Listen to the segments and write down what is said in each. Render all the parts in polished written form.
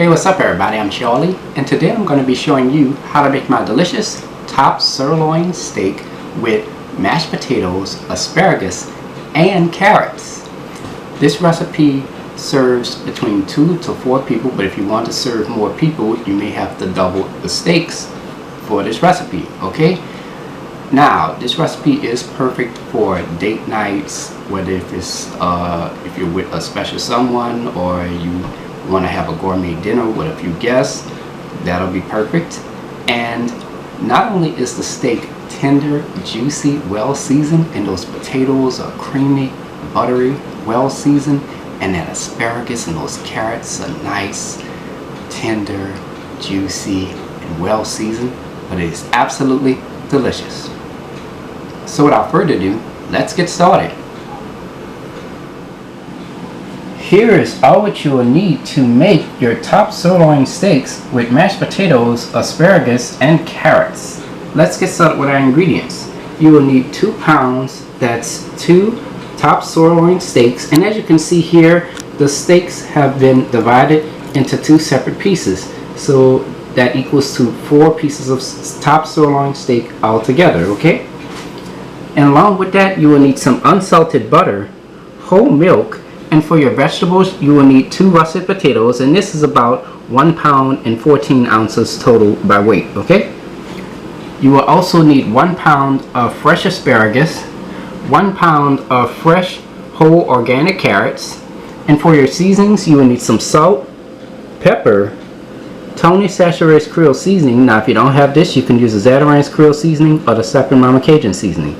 Hey, what's up everybody, I'm Charlie, and today I'm going to be showing you how to make my delicious top sirloin steak with mashed potatoes, asparagus, and carrots. This recipe serves between 2 to 4 people, but if you want to serve more people, you may have to double the steaks for this recipe, okay? Now, this recipe is perfect for date nights, whether if you're with a special someone or you want to have a gourmet dinner with a few guests. That'll be perfect. And not only is the steak tender, juicy, well seasoned, and those potatoes are creamy, buttery, well seasoned, and that asparagus and those carrots are nice, tender, juicy, and well seasoned, but it is absolutely delicious. So without further ado, let's get started. Here is all what you will need to make your top sirloin steaks with mashed potatoes, asparagus, and carrots. Let's get started with our ingredients. You will need 2 pounds, that's 2 top sirloin steaks, and as you can see here, the steaks have been divided into 2 separate pieces. So that equals to 4 pieces of top sirloin steak altogether, okay? And along with that, you will need some unsalted butter, whole milk, and for your vegetables, you will need 2 russet potatoes, and this is about 1 pound and 14 ounces total by weight, okay? You will also need 1 pound of fresh asparagus, 1 pound of fresh whole organic carrots, and for your seasonings, you will need some salt, pepper, Tony Chachere's Creole seasoning. Now, if you don't have this, you can use the Zatarain's Creole seasoning or the Sapin Mama Cajun seasoning.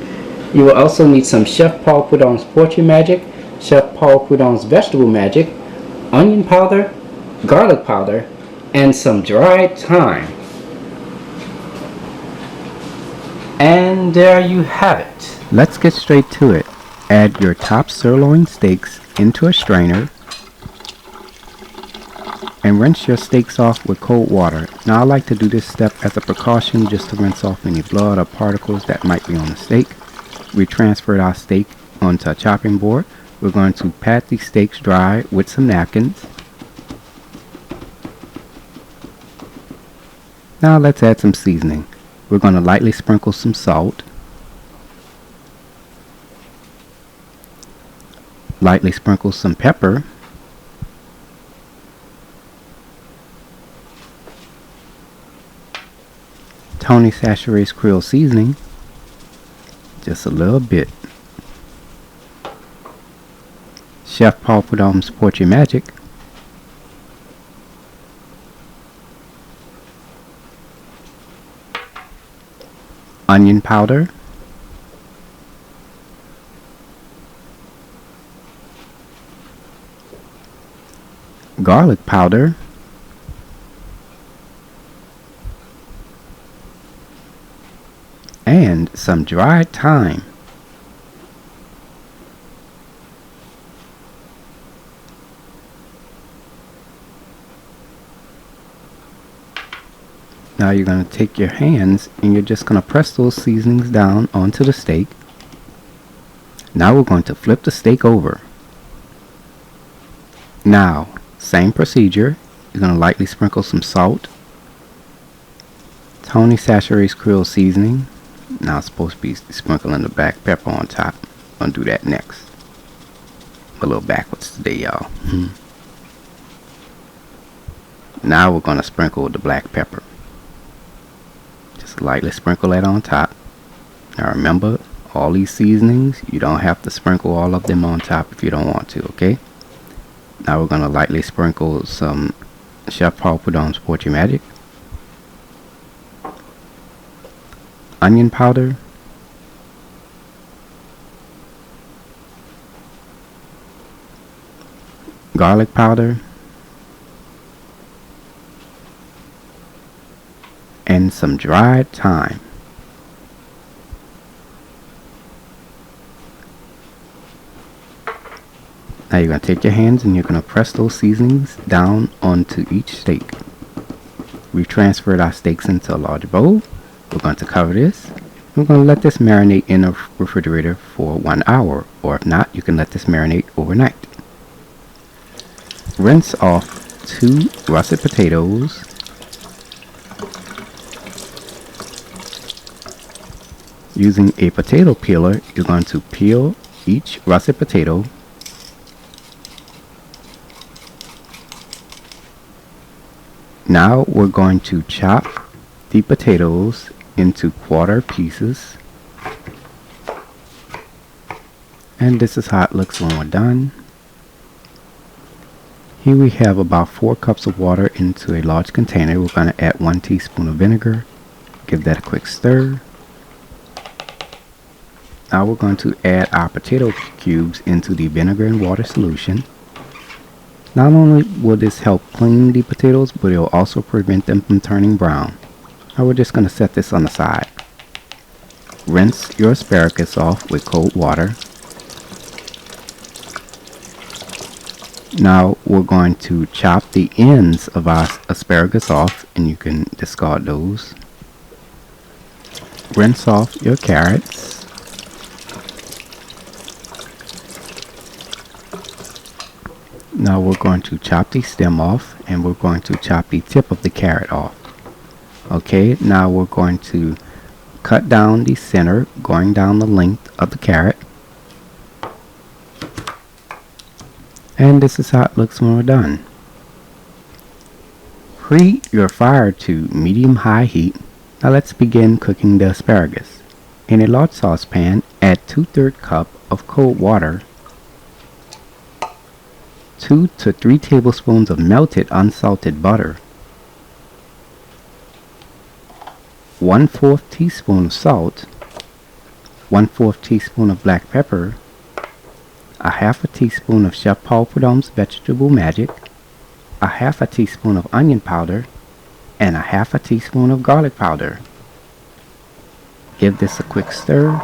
You will also need some Chef Paul Prudhomme's Poetry Magic, Chef Paul Prudhomme's Vegetable Magic, onion powder, garlic powder, and some dried thyme. And there you have it. Let's get straight to it. Add your top sirloin steaks into a strainer and rinse your steaks off with cold water. Now I like to do this step as a precaution just to rinse off any blood or particles that might be on the steak. We transferred our steak onto a chopping board. We're going to pat these steaks dry with some napkins. Now let's add some seasoning. We're going to lightly sprinkle some salt, lightly sprinkle some pepper, Tony Chachere's Creole seasoning, just a little bit, Chef Paul Prudhomme's Poetry Magic, onion powder, garlic powder, and some dried thyme. Now you're going to take your hands and you're just going to press those seasonings down onto the steak. Now we're going to flip the steak over. Now, same procedure. You're going to lightly sprinkle some salt, Tony Chachere's Creole seasoning. Now it's supposed to be sprinkling the black pepper on top. I'm going to do that next. I'm a little backwards today, y'all. Now we're going to sprinkle the black pepper. Just lightly sprinkle that on top. Now remember, all these seasonings, you don't have to sprinkle all of them on top if you don't want to, okay? Now we're going to lightly sprinkle some Chef Paul Prudhomme's Poetry Magic, onion powder, garlic powder, and some dried thyme. Now you're going to take your hands and you're going to press those seasonings down onto each steak. We've transferred our steaks into a large bowl. We're going to cover this. We're going to let this marinate in the refrigerator for 1 hour, or if not, you can let this marinate overnight. Rinse off 2 russet potatoes, using a potato peeler, you're going to peel each russet potato. Now we're going to chop the potatoes into quarter pieces. And this is how it looks when we're done. Here we have about 4 cups of water into a large container. We're going to add 1 teaspoon of vinegar. Give that a quick stir. Now we're going to add our potato cubes into the vinegar and water solution. Not only will this help clean the potatoes, but it will also prevent them from turning brown. Now we're just going to set this on the side. Rinse your asparagus off with cold water. Now we're going to chop the ends of our asparagus off, and you can discard those. Rinse off your carrots. Now we're going to chop the stem off, and we're going to chop the tip of the carrot off. Okay, now we're going to cut down the center, going down the length of the carrot. And this is how it looks when we're done. Preheat your fire to medium-high heat. Now let's begin cooking the asparagus. In a large saucepan, add 2/3 cup of cold water, 2 to 3 tablespoons of melted unsalted butter, 1/4 teaspoon of salt, 1/4 teaspoon of black pepper, a 1/2 teaspoon of Chef Paul Prud'homme's Vegetable Magic, a 1/2 teaspoon of onion powder, and a 1/2 teaspoon of garlic powder. Give this a quick stir.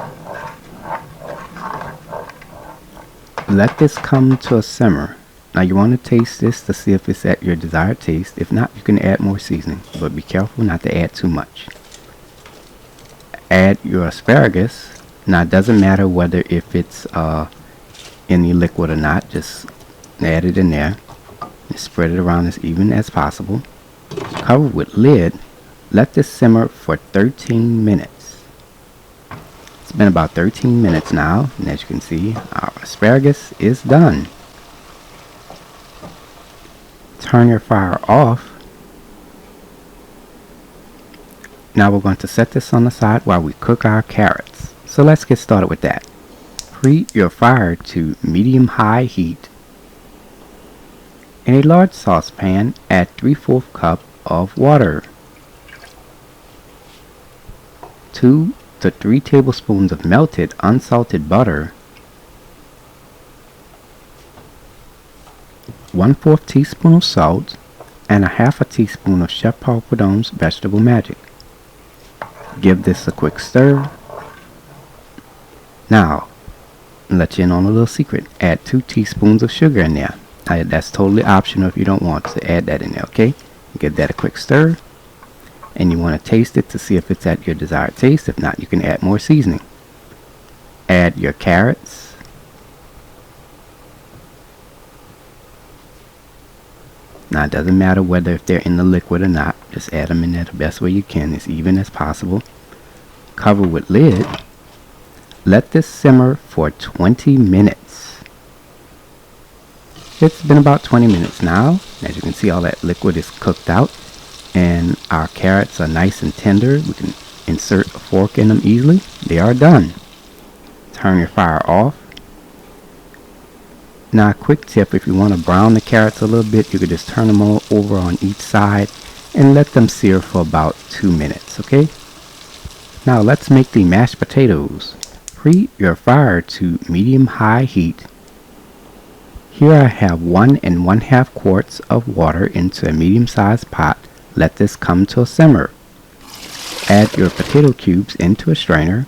Let this come to a simmer. Now you want to taste this to see if it's at your desired taste. If not, you can add more seasoning, but be careful not to add too much. Add your asparagus. Now it doesn't matter whether if it's in the liquid or not, just add it in there and spread it around as even as possible. Cover with lid. Let this simmer for 13 minutes. It's been about 13 minutes now, and as you can see, our asparagus is done. Turn your fire off. Now we're going to set this on the side while we cook our carrots. So let's get started with that. Preheat your fire to medium-high heat. In a large saucepan, add 3/4 cup of water, 2 to 3 tablespoons of melted unsalted butter, 1/4 teaspoon of salt, and a 1/2 teaspoon of Chef Paul Prud'homme's Vegetable Magic. Give this a quick stir. Now, let you in on a little secret. Add 2 teaspoons of sugar in there. That's totally optional if you don't want to add that in there, okay? Give that a quick stir. And you want to taste it to see if it's at your desired taste. If not, you can add more seasoning. Add your carrots. Now it doesn't matter whether if they're in the liquid or not. Just add them in there the best way you can, as even as possible. Cover with lid. Let this simmer for 20 minutes. It's been about 20 minutes now. As you can see, all that liquid is cooked out, and our carrots are nice and tender. We can insert a fork in them easily. They are done. Turn your fire off. Now a quick tip, if you want to brown the carrots a little bit, you could just turn them all over on each side and let them sear for about 2 minutes, okay? Now let's make the mashed potatoes. Preheat your fire to medium-high heat. Here I have 1 1/2 quarts of water into a medium-sized pot. Let this come to a simmer. Add your potato cubes into a strainer.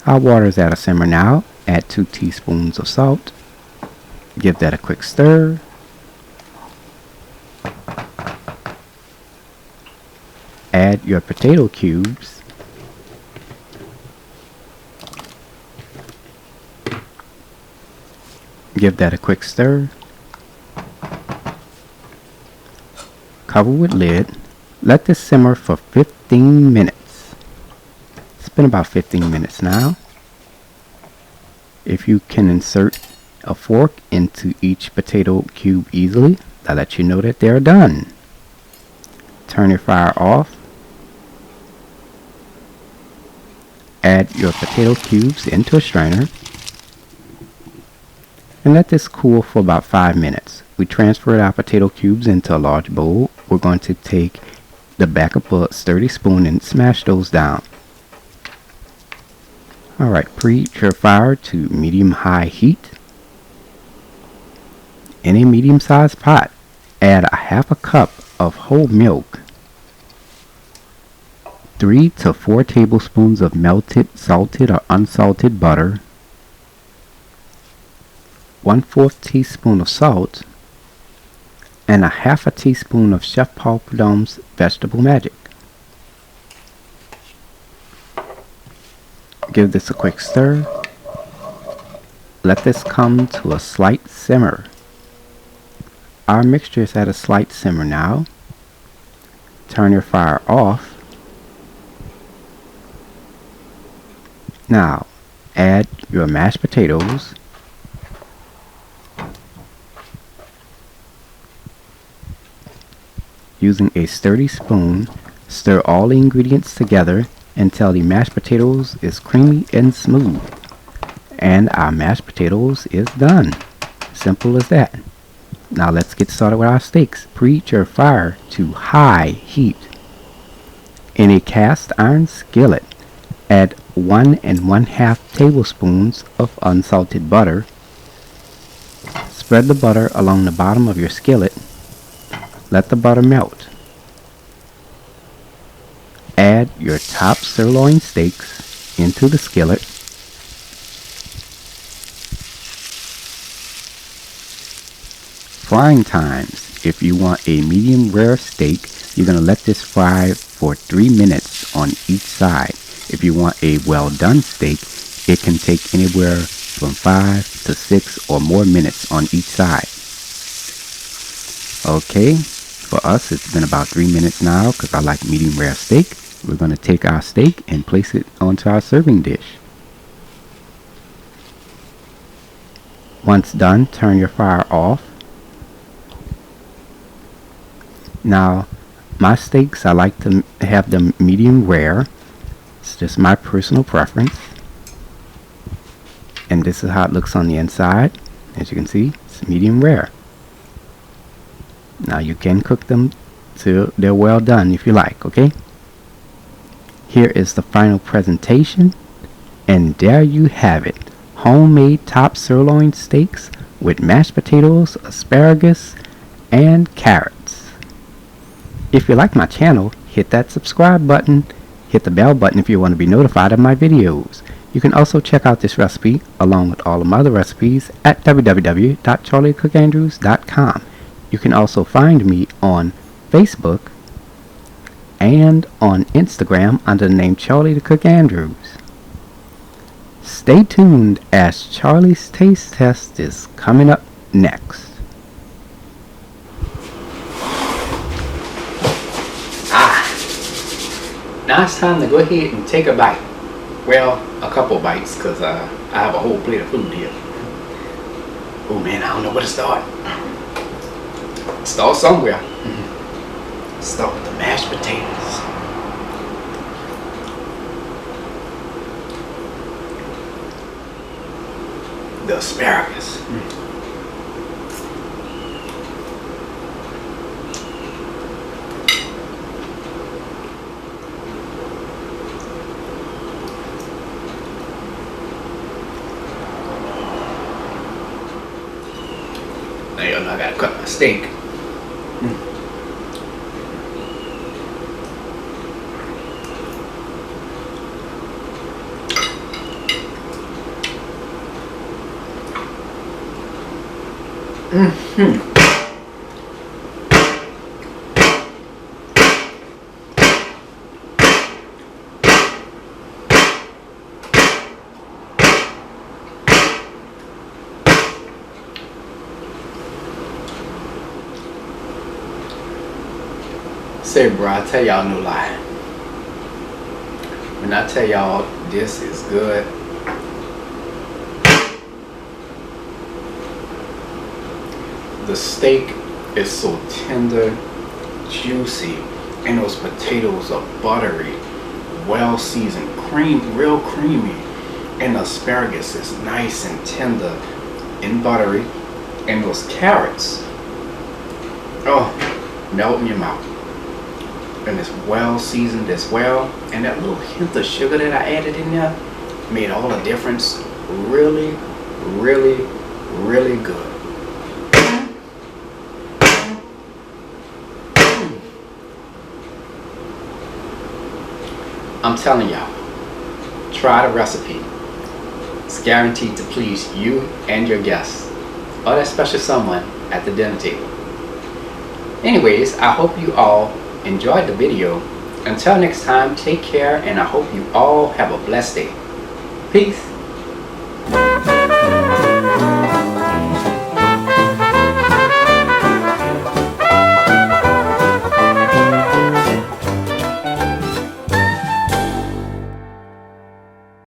Our water is at a simmer now. Add 2 teaspoons of salt. Give that a quick stir. Add your potato cubes. Give that a quick stir. Cover with lid. Let this simmer for 15 minutes. It's been about 15 minutes now. If you can insert a fork into each potato cube easily, that lets you know that they're done. Turn your fire off. Add your potato cubes into a strainer and let this cool for about 5 minutes. We transferred our potato cubes into a large bowl. We're going to take the back of a sturdy spoon and smash those down. Alright, preheat your fire to medium-high heat. In a medium-sized pot, add a half a cup of whole milk, 3 to 4 tablespoons of melted, salted or unsalted butter, 1/4 teaspoon of salt, and a half a teaspoon of Chef Paul Prud'homme's Vegetable Magic. Give this a quick stir. Let this come to a slight simmer. Our mixture is at a slight simmer now. Turn your fire off. Now, add your mashed potatoes. Using a sturdy spoon, stir all the ingredients together until the mashed potatoes is creamy and smooth. And our mashed potatoes is done. Simple as that. Now let's get started with our steaks. Preheat your fire to high heat. In a cast iron skillet, add 1 1/2 tablespoons of unsalted butter. Spread the butter along the bottom of your skillet. Let the butter melt. Add your top sirloin steaks into the skillet. Frying times. If you want a medium rare steak, you're going to let this fry for 3 minutes on each side. If you want a well done steak, it can take anywhere from 5 to 6 or more minutes on each side. Okay, for us it's been about 3 minutes now because I like medium rare steak. We're going to take our steak and place it onto our serving dish. Once done, turn your fire off. Now, my steaks, I like to have them medium rare. It's just my personal preference. And this is how it looks on the inside. As you can see, it's medium rare. Now you can cook them till they're well done if you like, okay? Here is the final presentation. And there you have it. Homemade top sirloin steaks with mashed potatoes, asparagus, and carrots. If you like my channel, hit that subscribe button. Hit the bell button if you want to be notified of my videos. You can also check out this recipe along with all of my other recipes at www.charliethecookandrews.com. You can also find me on Facebook and on Instagram under the name Charlie the Cook Andrews. Stay tuned as Charlie's Taste Test is coming up next. Now it's time to go ahead and take a bite. Well, a couple bites because I have a whole plate of food here. Oh man, I don't know where to start. Start somewhere. Start with the mashed potatoes. The asparagus. Now you know I gotta cut my steak. Say, bro, I tell y'all no lie. When I tell y'all this is good, the steak is so tender, juicy, and those potatoes are buttery, well seasoned, real creamy, and the asparagus is nice and tender and buttery, and those carrots, oh, melt in your mouth. And it's well seasoned as well, and that little hint of sugar that I added in there made all the difference. Really, really, really good. I'm telling y'all, try the recipe. It's guaranteed to please you and your guests, or that special someone at the dinner table. Anyways, I hope you all enjoyed the video. Until next time, take care, and I hope you all have a blessed day. Peace.